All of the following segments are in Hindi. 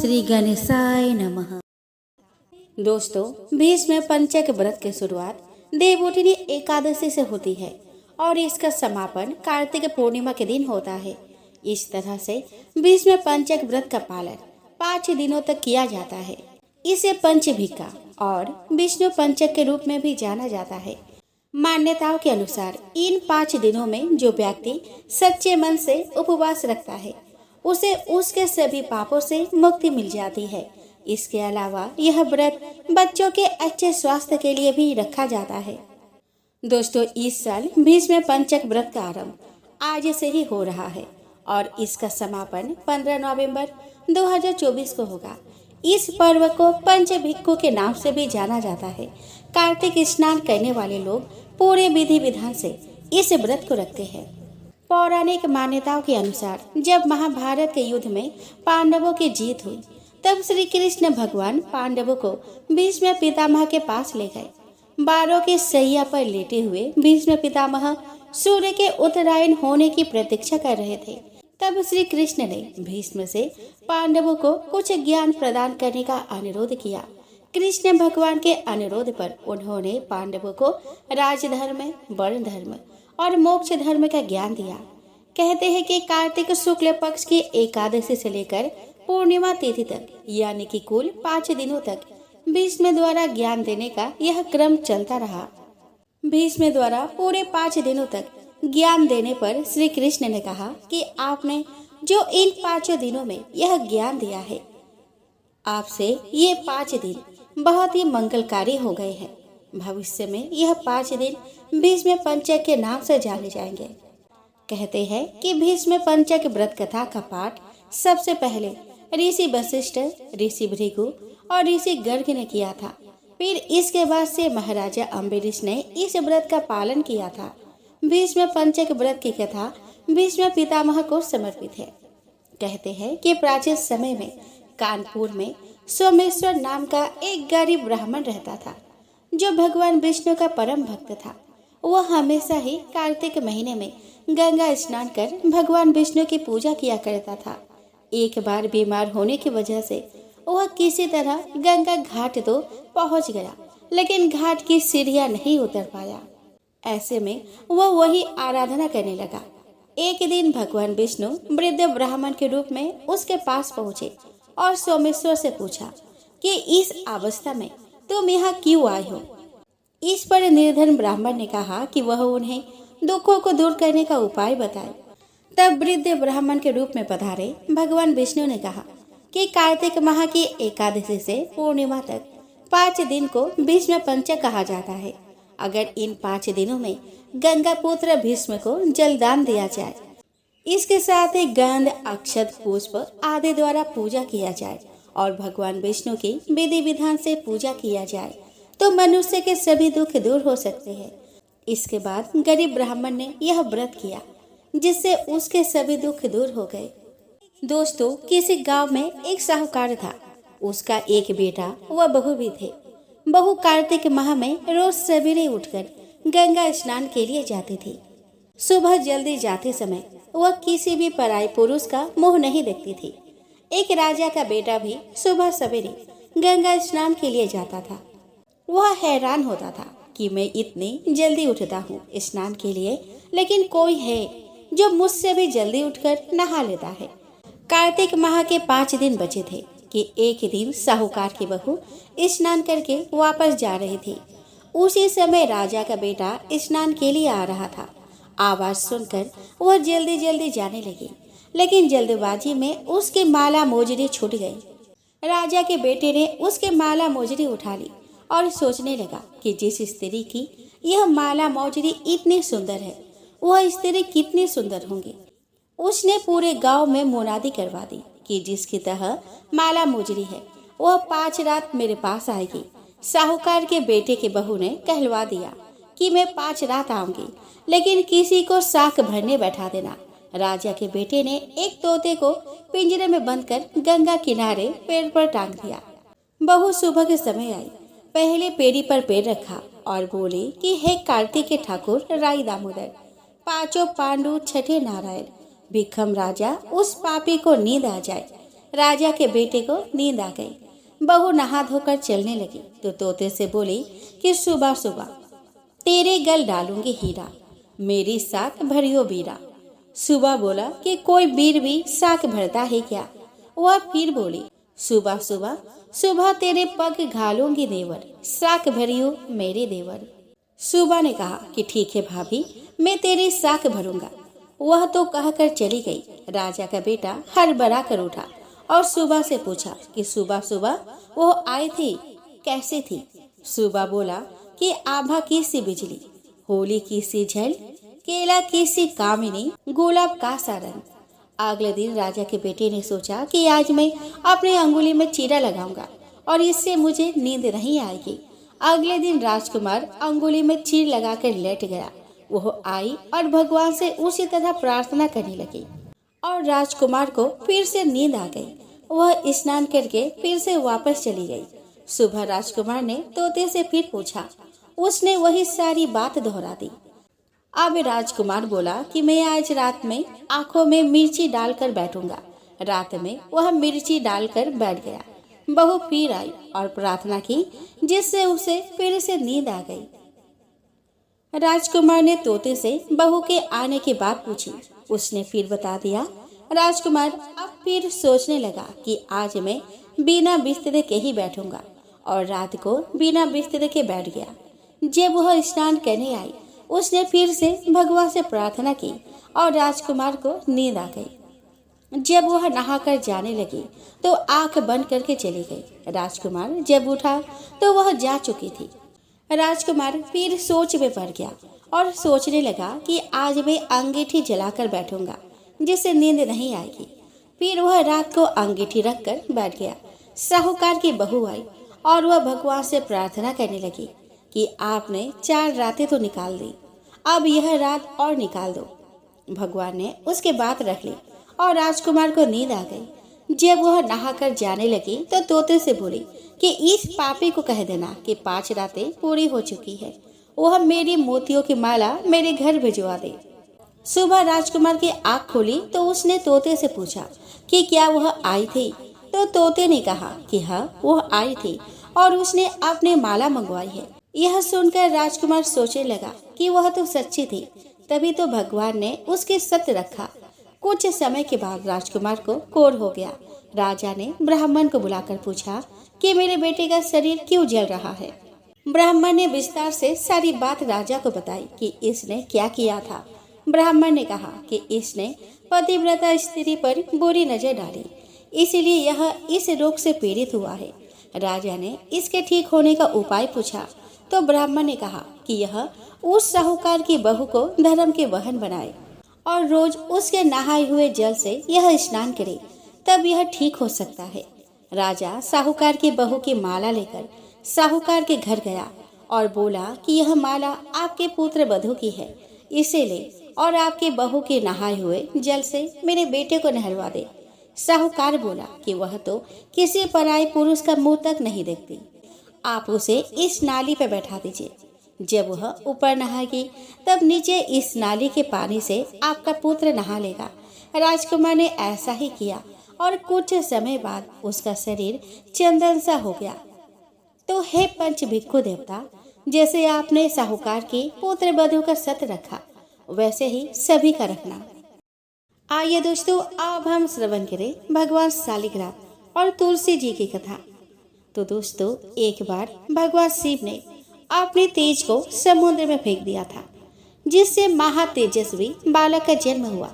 श्री गणेशाय नमः। दोस्तों, भीष्म पंचक व्रत की शुरुआत देवउठनी एकादशी से होती है और इसका समापन कार्तिक पूर्णिमा के दिन होता है। इस तरह से भीष्म पंचक व्रत का पालन 5 दिनों तक किया जाता है। इसे पंचभिक्का और विष्णु पंचक के रूप में भी जाना जाता है। मान्यताओं के अनुसार इन 5 दिनों में जो व्यक्ति सच्चे मन से उपवास रखता है उसे उसके सभी पापों से मुक्ति मिल जाती है। इसके अलावा यह व्रत बच्चों के अच्छे स्वास्थ्य के लिए भी रखा जाता है। दोस्तों, इस साल भीष्म पंचक व्रत का आरंभ आज से ही हो रहा है और इसका समापन 15 नवंबर 2024 को होगा। इस पर्व को पंचभिक्खु के नाम से भी जाना जाता है। कार्तिक स्नान करने वाले लोग पूरे विधि विधान से इस व्रत को रखते हैं। पौराणिक मान्यताओं के अनुसार जब महाभारत के युद्ध में पांडवों की जीत हुई तब श्री कृष्ण भगवान पांडवों को भीष्म पितामह के पास ले गए। बारों की सैया पर लेटे हुए भीष्म पितामह सूर्य के उत्तरायण होने की प्रतीक्षा कर रहे थे। तब श्री कृष्ण ने भीष्म से पांडवों को कुछ ज्ञान प्रदान करने का अनुरोध किया। कृष्ण भगवान के अनुरोध पर उन्होंने पांडवों को राजधर्म, वर्ण धर्म और मोक्ष धर्म का ज्ञान दिया। कहते हैं कि कार्तिक शुक्ल पक्ष की एकादशी से लेकर पूर्णिमा तिथि तक यानी कि कुल 5 दिनों तक भीष्म द्वारा ज्ञान देने का यह क्रम चलता रहा। भीष्म द्वारा पूरे 5 दिनों तक ज्ञान देने पर श्री कृष्ण ने कहा कि आपने जो इन 5 दिनों में यह ज्ञान दिया है, आपसे ये 5 दिन बहुत ही मंगलकारी हो गए हैं। भविष्य में यह 5 दिन भीष्म पंचक के नाम से जाने जाएंगे। कहते हैं कि भीष्म पंचक व्रत कथा का पाठ सबसे पहले ऋषि वशिष्ठ, ऋषि भृगु और ऋषि गर्ग ने किया था। फिर इसके बाद से महाराजा अम्बरीश ने इस व्रत का पालन किया था। भीष्म पंचक व्रत की कथा भीष्म पितामह को समर्पित है। कहते हैं कि प्राचीन समय में कानपुर में सोमेश्वर नाम का एक गरीब ब्राह्मण रहता था जो भगवान विष्णु का परम भक्त था। वह हमेशा ही कार्तिक महीने में गंगा स्नान कर भगवान विष्णु की पूजा किया करता था। एक बार बीमार होने की वजह से वह किसी तरह गंगा घाट तो पहुंच गया, लेकिन घाट की सीढ़ियां नहीं उतर पाया। ऐसे में वह वही आराधना करने लगा। एक दिन भगवान विष्णु वृद्ध ब्राह्मण के रूप में उसके पास पहुंचे और सोमेश्वर से पूछा कि इस अवस्था में तुम यहाँ क्यों आए हो। इस पर निर्धन ब्राह्मण ने कहा कि वह उन्हें दुखों को दूर करने का उपाय बताए। तब वृद्ध ब्राह्मण के रूप में पधारे भगवान विष्णु ने कहा कि कार्तिक माह की एकादशी से पूर्णिमा तक 5 दिन को भीष्म पंचक कहा जाता है। अगर इन 5 दिनों में गंगा पुत्र भीष्म को जलदान दिया जाए, इसके साथ ही गंध, अक्षत, पुष्प आदि द्वारा पूजा किया जाए और भगवान विष्णु की विधि विधान से पूजा किया जाए तो मनुष्य के सभी दुख दूर हो सकते हैं। इसके बाद गरीब ब्राह्मण ने यह व्रत किया जिससे उसके सभी दुख दूर हो गए। दोस्तों, किसी गांव में एक साहूकार था। उसका एक बेटा व बहू भी थे। बहू कार्तिक माह में रोज सवेरे उठकर गंगा स्नान के लिए जाती थी। सुबह जल्दी जाते समय वह किसी भी पराई पुरुष का मुंह नहीं देखती थी। एक राजा का बेटा भी सुबह सवेरे गंगा स्नान के लिए जाता था। वह हैरान होता था कि मैं इतनी जल्दी उठता हूँ स्नान के लिए, लेकिन कोई है जो मुझसे भी जल्दी उठकर नहा लेता है। कार्तिक माह के 5 दिन बचे थे कि एक दिन साहूकार की बहू स्नान करके वापस जा रही थी। उसी समय राजा का बेटा स्नान के लिए आ रहा था। आवाज सुनकर वह जल्दी जल्दी जाने लगी, लेकिन जल्दबाजी में उसकी माला मोजरी छूट गई। राजा के बेटे ने उसके माला मोजरी उठा ली और सोचने लगा कि जिस स्त्री की यह माला मोजरी इतनी सुंदर है, वह स्त्री कितनी सुंदर होंगी। उसने पूरे गांव में मुनादी करवा दी कि जिसकी तरह माला मोजरी है वह 5 रात मेरे पास आएगी। साहूकार के बेटे की बहू ने कहलवा दिया कि मैं 5 रात आऊंगी, लेकिन किसी को साख भरने बैठा देना। राजा के बेटे ने एक तोते को पिंजरे में बंद कर गंगा किनारे पेड़ पर टांग दिया। बहू सुबह के समय आई, पहले पेड़ी पर पैर रखा और बोली कि हे कार्तिक के ठाकुर राई दामोदर, 5 पांडु, 6 नारायण, भिक्खम राजा, उस पापी को नींद आ जाए। राजा के बेटे को नींद आ गई। बहू नहा धोकर चलने लगी तो तोते से बोली कि सुबह सुबह तेरे गल डालूंगी हीरा, मेरी साक भरियो बीरा। सुबह बोला कि कोई बीर भी साक भरता है क्या? वह फिर बोली सुबह सुबह सुबह तेरे पग घालूंगी नेवर, साक भरियो मेरे देवर। सुबह ने कहा कि ठीक है भाभी, मैं तेरी साक भरूंगा। वह तो कहकर चली गई। राजा का बेटा हड़बड़ा कर उठा और सुबह से पूछा कि सुबह सुबह वो आई थी, कैसी थी? सुबह बोला कि आभा की सी बिजली, होली की सी झल, केला की सी कामिनी, गुलाब का सा रंग। अगले दिन राजा के बेटे ने सोचा कि आज मैं अपनी अंगुली में चीरा लगाऊंगा और इससे मुझे नींद नहीं आएगी। अगले दिन राजकुमार अंगुली में चीर लगाकर लेट गया। वह आई और भगवान से उसी तरह प्रार्थना करने लगी और राजकुमार को फिर से नींद आ गई। वह स्नान करके फिर से वापस चली गई। सुबह राजकुमार ने तोते से फिर पूछा। उसने वही सारी बात दोहरा दी। अब राजकुमार बोला कि मैं आज रात में आंखों में मिर्ची डालकर बैठूंगा। रात में वह मिर्ची डालकर बैठ गया। बहू फिर आई और प्रार्थना की, जिससे उसे फिर से नींद आ गई। राजकुमार ने तोते से बहू के आने की बात पूछी। उसने फिर बता दिया। राजकुमार अब फिर सोचने लगा कि आज मैं बिना बिस्तरे के ही बैठूंगा और रात को बिना बिस्तरे के बैठ गया। जब वह स्नान करने आई, उसने फिर से भगवान से प्रार्थना की और राजकुमार को नींद आ गई। जब वह नहाकर जाने लगी तो आंख बंद करके चली गई। राजकुमार जब उठा तो वह जा चुकी थी। राजकुमार फिर सोच में पड़ गया और सोचने लगा कि आज मैं अंगीठी जलाकर बैठूंगा, जिससे नींद नहीं आएगी। फिर वह रात को अंगीठी रखकर बैठ गया। साहूकार की बहू आई और वह भगवान से प्रार्थना करने लगी कि आपने 4 रातें तो निकाल दी, अब यह रात और निकाल दो। भगवान ने उसके बात रख ली और राजकुमार को नींद आ गई। जब वह नहाकर जाने लगी तो तोते से बोली कि इस पापी को कह देना कि 5 रातें पूरी हो चुकी है, वह मेरी मोतियों की माला मेरे घर भिजवा दे। सुबह राजकुमार की आँख खोली तो उसने तोते से पूछा कि क्या वह आई थी? तो तोते ने कहा कि हाँ, वह आई थी और उसने अपने माला मंगवाई है। यह सुनकर राजकुमार सोचने लगा कि वह तो सच्ची थी, तभी तो भगवान ने उसके सत्य रखा। कुछ समय के बाद राजकुमार को क्रोध हो गया। राजा ने ब्राह्मण को बुलाकर पूछा कि मेरे बेटे का शरीर क्यों जल रहा है। ब्राह्मण ने विस्तार से सारी बात राजा को बताई कि इसने क्या किया था। ब्राह्मण ने कहा कि इसने पतिव्रता स्त्री पर बुरी नजर डाली, इसलिए यह इस रोग से पीड़ित हुआ है। राजा ने इसके ठीक होने का उपाय पूछा तो ब्राह्मण ने कहा कि यह उस साहूकार की बहू को धर्म के वाहन बनाए और रोज उसके नहाए हुए जल से यह स्नान करे, तब यह ठीक हो सकता है। राजा साहूकार की बहू की माला लेकर साहूकार के घर गया और बोला कि यह माला आपके पुत्र वधू की है, इसे ले और आपकी बहू के नहाए हुए जल से मेरे बेटे को नहलवा दे। साहूकार बोला कि वह तो किसी पराये पुरुष का मुंह तक नहीं देखती, आप उसे इस नाली पर बैठा दीजिए। जब वह ऊपर नहाएगी तब नीचे इस नाली के पानी से आपका पुत्र नहा लेगा। राजकुमार ने ऐसा ही किया और कुछ समय बाद उसका शरीर चंदन सा हो गया। तो हे पंच भिक्षु देवता, जैसे आपने साहूकार की पुत्र वधू का सत्य रखा, वैसे ही सभी का रखना। आइए दोस्तों, अब हम श्रवण करें भगवान शालिग्राम और तुलसी जी की कथा। तो दोस्तों, एक बार भगवान शिव ने अपने तेज को समुद्र में फेंक दिया था, जिससे महातेजस्वी बालक का जन्म हुआ।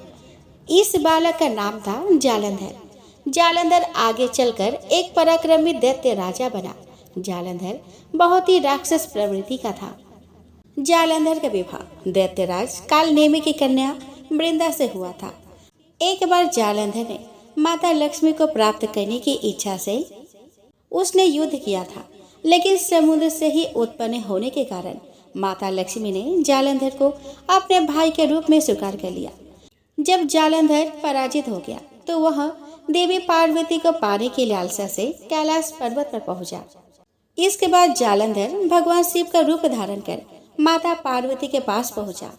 इस बालक का नाम था जालंधर। जालंधर आगे चलकर एक पराक्रमी दैत्य राजा बना। जालंधर बहुत ही राक्षस प्रवृत्ति का था। जालंधर का विवाह दैत्यराज कालनेमी की कन्या वृंदा से हुआ था। एक बार जालंधर ने माता लक्ष्मी को प्राप्त करने की इच्छा से उसने युद्ध किया था, लेकिन समुद्र से ही उत्पन्न होने के कारण माता लक्ष्मी ने जालंधर को अपने भाई के रूप में स्वीकार कर लिया। जब जालंधर पराजित हो गया तो वह देवी पार्वती को पाने की लालसा से कैलाश पर्वत पर पहुंचा। इसके बाद जालंधर भगवान शिव का रूप धारण कर माता पार्वती के पास पहुंचा,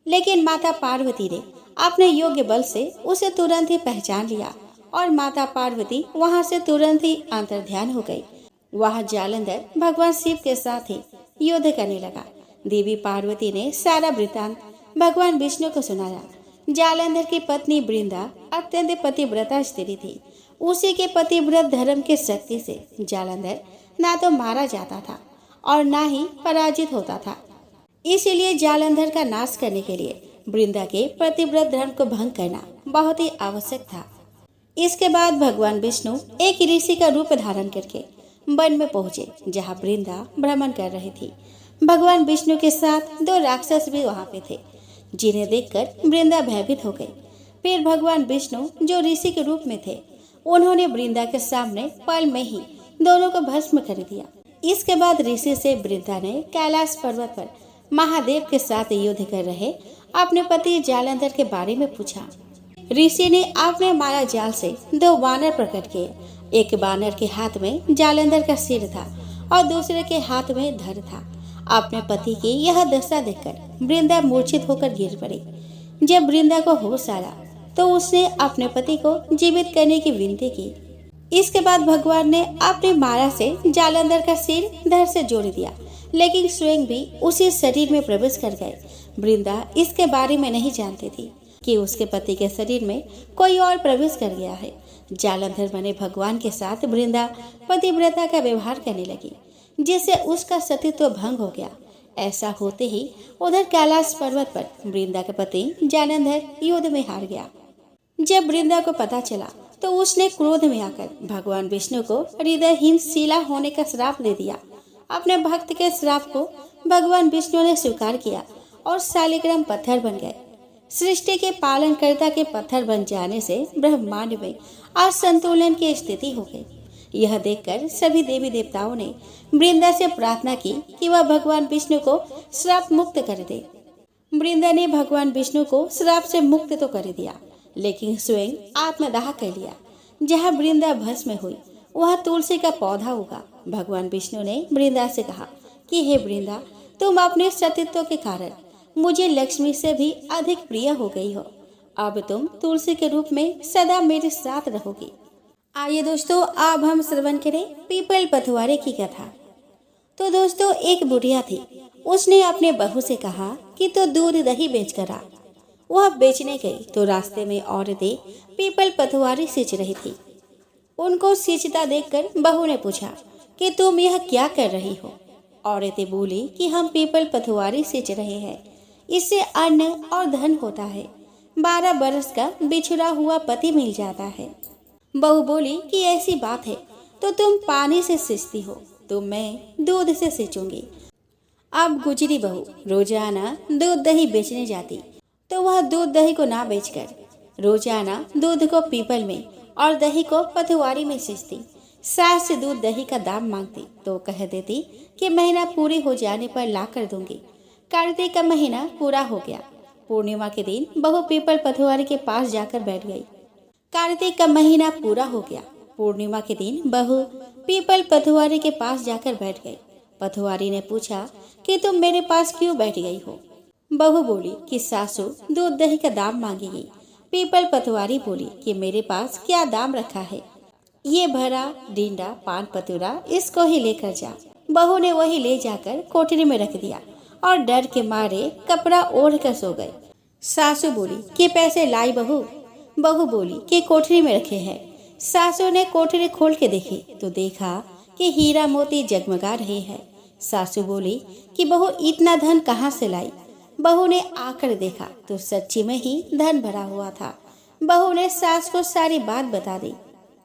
लेकिन माता पार्वती ने अपने योग्य बल से उसे तुरंत ही पहचान लिया और माता पार्वती वहाँ से तुरंत ही अंतर्ध्यान हो गई। वहाँ जालंधर भगवान शिव के साथ ही युद्ध करने लगा। देवी पार्वती ने सारा वृतांत भगवान विष्णु को सुनाया। जालंधर की पत्नी वृंदा अत्यंत पतिव्रता स्त्री थी। उसी के पतिव्रत धर्म के शक्ति से जालंधर ना तो मारा जाता था और ना ही पराजित होता था। इसीलिए जालंधर का नाश करने के लिए वृंदा के पतिव्रत धर्म को भंग करना बहुत ही आवश्यक था। इसके बाद भगवान विष्णु एक ऋषि का रूप धारण करके वन में पहुंचे, जहां वृंदा भ्रमण कर रही थी। भगवान विष्णु के साथ 2 राक्षस भी वहां पे थे, जिन्हें देखकर वृंदा भयभीत हो गई। फिर भगवान विष्णु जो ऋषि के रूप में थे, उन्होंने वृंदा के सामने पल में ही दोनों को भस्म कर दिया। इसके बाद ऋषि से वृंदा ने कैलाश पर्वत पर महादेव के साथ युद्ध कर रहे अपने पति जालंधर के बारे में पूछा। ऋषि ने अपने माया जाल से 2 वानर प्रकट किए। एक वानर के हाथ में जालंधर का सिर था और दूसरे के हाथ में धड़ था। अपने पति की यह दशा देखकर वृंदा मूर्छित होकर गिर पड़ी। जब वृंदा को होश आया तो उसने अपने पति को जीवित करने की विनती की। इसके बाद भगवान ने अपनी माया से जालंधर का सिर धड़ से जोड़ दिया, लेकिन स्वयं भी उसी शरीर में प्रवेश कर गए। वृंदा इसके बारे में नहीं जानती थी कि उसके पति के शरीर में कोई और प्रवेश कर गया है। जालंधर बने भगवान के साथ वृंदा पतिव्रता का व्यवहार करने लगी, जिससे उसका सतीत्व भंग हो गया। ऐसा होते ही उधर कैलाश पर्वत पर वृंदा का पति जालंधर युद्ध में हार गया। जब वृंदा को पता चला तो उसने क्रोध में आकर भगवान विष्णु को हृदयहीन शिला होने का श्राप दे दिया। अपने भक्त के श्राप को भगवान विष्णु ने स्वीकार किया और शालिग्राम पत्थर बन गए। सृष्टि के पालनकर्ता के पत्थर बन जाने से ब्रह्मांड में असंतुलन की स्थिति हो गई। यह देखकर सभी देवी देवताओं ने वृंदा से प्रार्थना की कि वह भगवान विष्णु को श्राप मुक्त कर दे। वृंदा ने भगवान विष्णु को श्राप से मुक्त तो कर दिया, लेकिन स्वयं आत्मदाह कर लिया। जहाँ वृंदा भस्म हुई वह तुलसी का पौधा उगा। भगवान विष्णु ने वृंदा से कहा कि हे वृंदा, तुम अपने सतीत्व के कारण मुझे लक्ष्मी से भी अधिक प्रिय हो गई हो। अब तुम तुलसी के रूप में सदा मेरे साथ रहोगी। आइए दोस्तों, अब हम श्रवण करें पीपल पथवारे की कथा। तो दोस्तों, एक बुढ़िया थी। उसने अपने बहू से कहा कि तो दूध दही बेच कर आ। वह बेचने गई तो रास्ते में औरतें पीपल पथवारी सींच रही थी। उनको सींचता देखकर बहू ने पूछा कि तुम यह क्या कर रही हो। औरतें बोली कि हम पीपल पथवारी सींच रहे हैं, इससे अन्न और धन होता है। 12 बरस का बिछड़ा हुआ पति मिल जाता है। बहू बोली कि ऐसी बात है तो तुम पानी से सींचती हो, तो मैं दूध से सींचूंगी। अब गुजरी बहू रोजाना दूध दही बेचने जाती तो वह दूध दही को ना बेचकर रोजाना दूध को पीपल में और दही को पथवारी में सींचती। सास से दूध दही का दाम मांगती तो कह देती कि महीना पूरी हो जाने पर ला कर दूंगी। कार्तिक का महीना पूरा हो गया। पूर्णिमा के दिन बहू पीपल पथवारी के पास जाकर बैठ गई। कार्तिक का महीना पूरा हो गया। पूर्णिमा के दिन बहू पीपल पथवारी के पास जाकर बैठ गई। पथवारी ने पूछा कि तुम मेरे पास क्यों बैठ गई हो। बहू बोली कि सासू दूध दही का दाम मांगेगी। पीपल पथवारी बोली कि मेरे पास क्या दाम रखा है, ये भरा डींडा पान पतुरा, इसको ही लेकर जा। बहू ने वही ले जाकर कोठरी में रख दिया और डर के मारे कपड़ा ओढ़ कर सो गए। सासू बोली कि पैसे लाई बहू। बहू बोली कि कोठरी में रखे हैं। सासू ने कोठरी खोल के देखी तो देखा कि हीरा मोती जगमगा रहे हैं। सासू बोली कि बहू इतना धन कहाँ से लाई। बहू ने आकर देखा तो सच्ची में ही धन भरा हुआ था। बहू ने सास को सारी बात बता दी।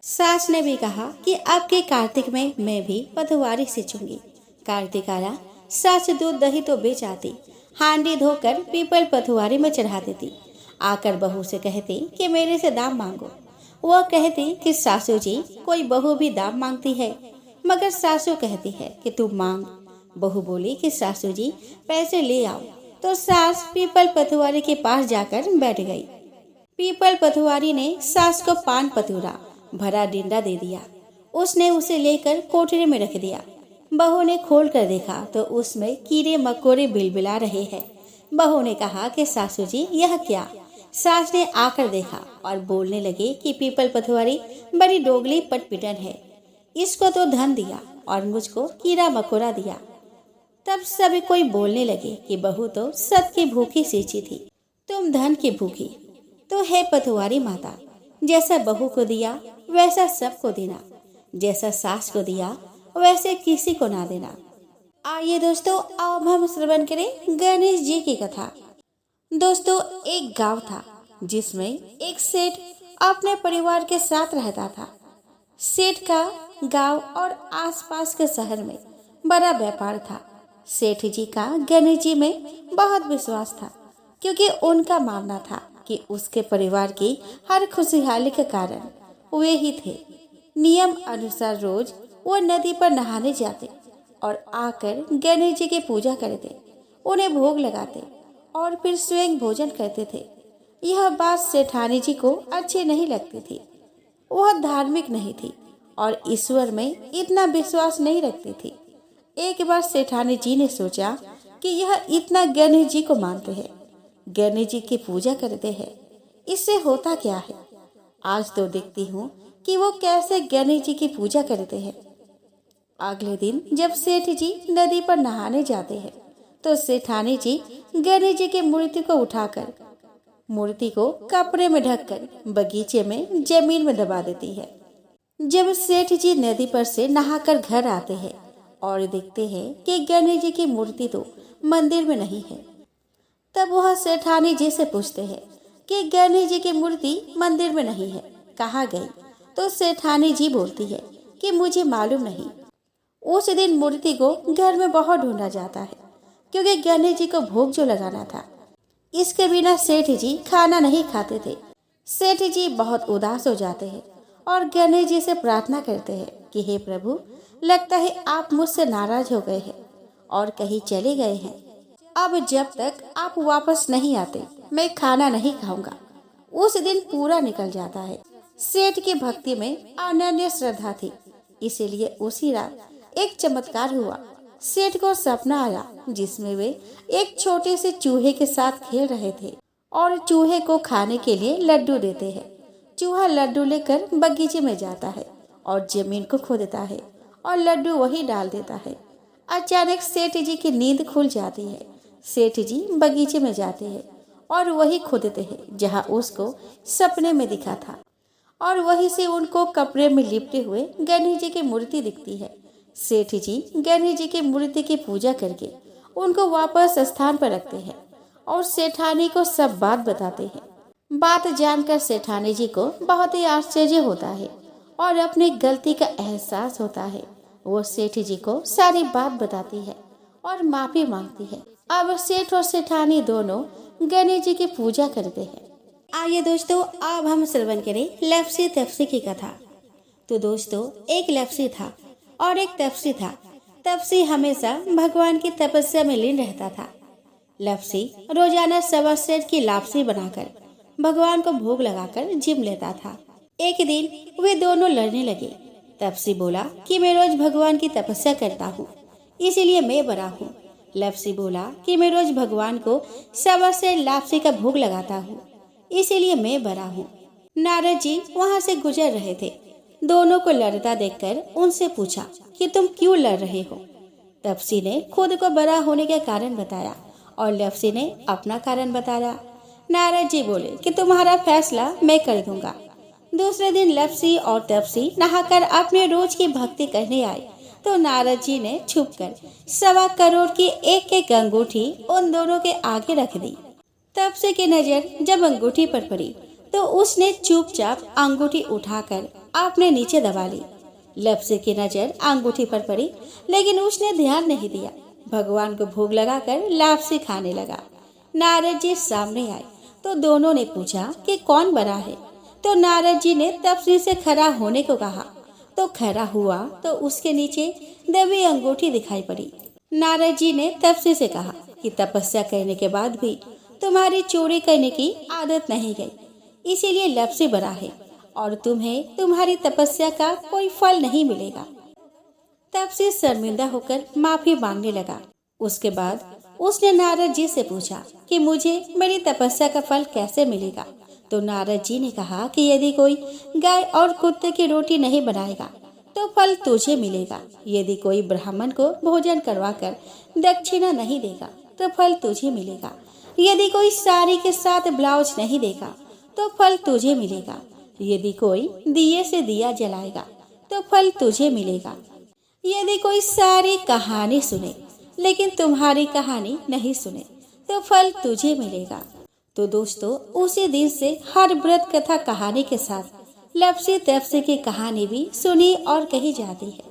सास ने भी कहा कि अब के कार्तिक में मैं भी पथवारी सींचूंगी। कार्तिक आया, सास दूध दही तो बेच आती, हांडी धोकर पीपल पथवारी में चढ़ा देती। आकर बहू से कहती कि मेरे से दाम मांगो। वह कहती कि सासू जी, कोई बहू भी दाम मांगती है, मगर सासू कहती है कि तुम मांग। बहू बोली कि सासू जी पैसे ले आओ। तो सास पीपल पथवारी के पास जाकर बैठ गई। पीपल पथवारी ने सास को पान पतूरा भरा डींडा दे दिया। उसने उसे लेकर कोठरी में रख दिया। बहू ने खोल कर देखा तो उसमें कीड़े मकोड़े बिलबिला रहे हैं। बहू ने कहा कि सासू जी, यह क्या, सास ने आकर देखा और बोलने लगे कि पीपल पटवारी बड़ी दोगली पटपिटन है, इसको तो धन दिया और मुझको कीड़ा मकोड़ा दिया। तब सभी कोई बोलने लगे कि बहू तो सत की भूखी सींची थी, तुम धन की भूखी। तो है पटवारी माता, जैसा बहू को दिया वैसा सबको देना, जैसा सास को दिया वैसे किसी को ना देना। आइए दोस्तों, अब हम श्रवण करें गणेश जी की कथा। दोस्तों, एक गांव था जिसमें एक सेठ अपने परिवार के साथ रहता था। सेठ का गांव और आसपास के शहर में बड़ा व्यापार था। सेठ जी का गणेश जी में बहुत विश्वास था, क्योंकि उनका मानना था कि उसके परिवार की हर खुशहाली के कारण वे ही थे। नियम अनुसार रोज वो नदी पर नहाने जाते और आकर गणेश जी की पूजा करते, उन्हें भोग लगाते और फिर स्वयं भोजन करते थे। यह बात सेठानी जी को अच्छी नहीं लगती थी। वह धार्मिक नहीं थी और ईश्वर में इतना विश्वास नहीं रखती थी। एक बार सेठानी जी ने सोचा कि यह इतना गणेश जी को मानते हैं, गणेश जी की पूजा करते हैं, इससे होता क्या है? आज तो देखती हूँ कि वो कैसे गणेश जी की पूजा करते हैं। अगले दिन जब सेठ जी नदी पर नहाने जाते हैं तो सेठानी जी गणेश जी की मूर्ति को उठाकर मूर्ति को कपड़े में ढककर बगीचे में जमीन में दबा देती है। जब सेठ जी नदी पर से नहाकर घर आते हैं और देखते हैं कि गणेश जी की मूर्ति तो मंदिर में नहीं है, तब वह सेठानी जी से पूछते हैं कि गणेश जी की मूर्ति मंदिर में नहीं है, कहाँ गई? तो सेठानी जी बोलती है कि मुझे मालूम नहीं। उस दिन मूर्ति को घर में बहुत ढूंढा जाता है, क्योंकि गणेश जी को भोग जो लगाना था। इसके बिना सेठ जी खाना नहीं खाते थे। सेठ जी बहुत उदास हो जाते हैं और गणेश जी से प्रार्थना करते हैं कि हे प्रभु, लगता है आप मुझसे नाराज हो गए हैं और कहीं चले गए हैं। अब जब तक आप वापस नहीं आते मैं खाना नहीं खाऊंगा। उस दिन पूरा निकल जाता है। सेठ की भक्ति में अनन्य श्रद्धा थी, इसीलिए उसी रात एक चमत्कार हुआ। सेठ को सपना आया जिसमें वे एक छोटे से चूहे के साथ खेल रहे थे और चूहे को खाने के लिए लड्डू देते हैं। चूहा लड्डू लेकर बगीचे में जाता है और जमीन को खोदता है और लड्डू वही डाल देता है। अचानक सेठ जी की नींद खुल जाती है। सेठ जी बगीचे में जाते हैं और वही खोदते हैं जहाँ उसको सपने में दिखा था, और वहीं से उनको कपड़े में लिपटे हुए गणेश जी की मूर्ति दिखती है। सेठ जी गणेश जी की मूर्ति की पूजा करके उनको वापस स्थान पर रखते हैं और सेठानी को सब बात बताते हैं। बात जानकर सेठानी जी को बहुत ही आश्चर्य होता है और अपनी गलती का एहसास होता है। वो सेठ जी को सारी बात बताती है और माफी मांगती है। अब सेठ और सेठानी दोनों गणेश जी की पूजा करते हैं। आइए दोस्तों, अब हम श्रवण करें लप्सी तप्सी की कथा। तो दोस्तों, एक लप्सी था और एक तप्सी था। तप्सी हमेशा भगवान की तपस्या में लीन रहता था। लप्सी रोजाना सवा सेर की लापसी बनाकर भगवान को भोग लगाकर जिम लेता था। एक दिन वे दोनों लड़ने लगे। तप्सी बोला कि मैं रोज भगवान की तपस्या करता हूँ, इसीलिए मैं बड़ा हूँ। लप्सी बोला कि मैं रोज भगवान को सवा सेर लापसी का भोग लगाता हूँ, इसीलिए मैं बड़ा हूँ। नारद जी वहाँ से गुजर रहे थे। दोनों को लड़ता देखकर उनसे पूछा कि तुम क्यों लड़ रहे हो। तप्सी ने खुद को बड़ा होने के कारण बताया और लप्सी ने अपना कारण बताया। नारद जी बोले कि तुम्हारा फैसला मैं कर दूंगा। दूसरे दिन लप्सी और तप्सी नहाकर अपने रोज की भक्ति करने आए तो नारद जी ने छुपकर 1.25 करोड़ की एक एक अंगूठी उन दोनों के आगे रख दी। तप्सी की नजर जब अंगूठी पर पड़ी तो उसने चुपचाप अंगूठी उठाकर अपने नीचे दबा ली। लप्सी की नजर अंगूठी पर पड़ी, लेकिन उसने ध्यान नहीं दिया। भगवान को भोग लगाकर लापसी खाने लगा। नारद जी सामने आए तो दोनों ने पूछा कि कौन बड़ा है। तो नारद जी ने तप्सी से खड़ा होने को कहा तो खड़ा हुआ तो उसके नीचे दबी अंगूठी दिखाई पड़ी। नारद जी ने तप्सी से कहा कि तपस्या करने के बाद भी तुम्हारी चोरी करने की आदत नहीं गई, इसीलिए लप्सी बड़ा है और तुम्हें तुम्हारी तपस्या का कोई फल नहीं मिलेगा। तप्सी शर्मिंदा होकर माफी मांगने लगा। उसके बाद उसने नारद जी से पूछा कि मुझे मेरी तपस्या का फल कैसे मिलेगा। तो नारद जी ने कहा कि यदि कोई गाय और कुत्ते की रोटी नहीं बनाएगा तो फल तुझे मिलेगा। यदि कोई ब्राह्मण को भोजन करवाकर दक्षिणा नहीं देगा तो फल तुझे मिलेगा। यदि कोई साड़ी के साथ ब्लाउज नहीं देगा तो फल तुझे मिलेगा। यदि कोई दिए से दिया जलाएगा तो फल तुझे मिलेगा। यदि कोई सारी कहानी सुने लेकिन तुम्हारी कहानी नहीं सुने तो फल तुझे मिलेगा। तो दोस्तों, उसी दिन से हर व्रत कथा कहानी के साथ लपसी तपसी की कहानी भी सुनी और कही जाती है।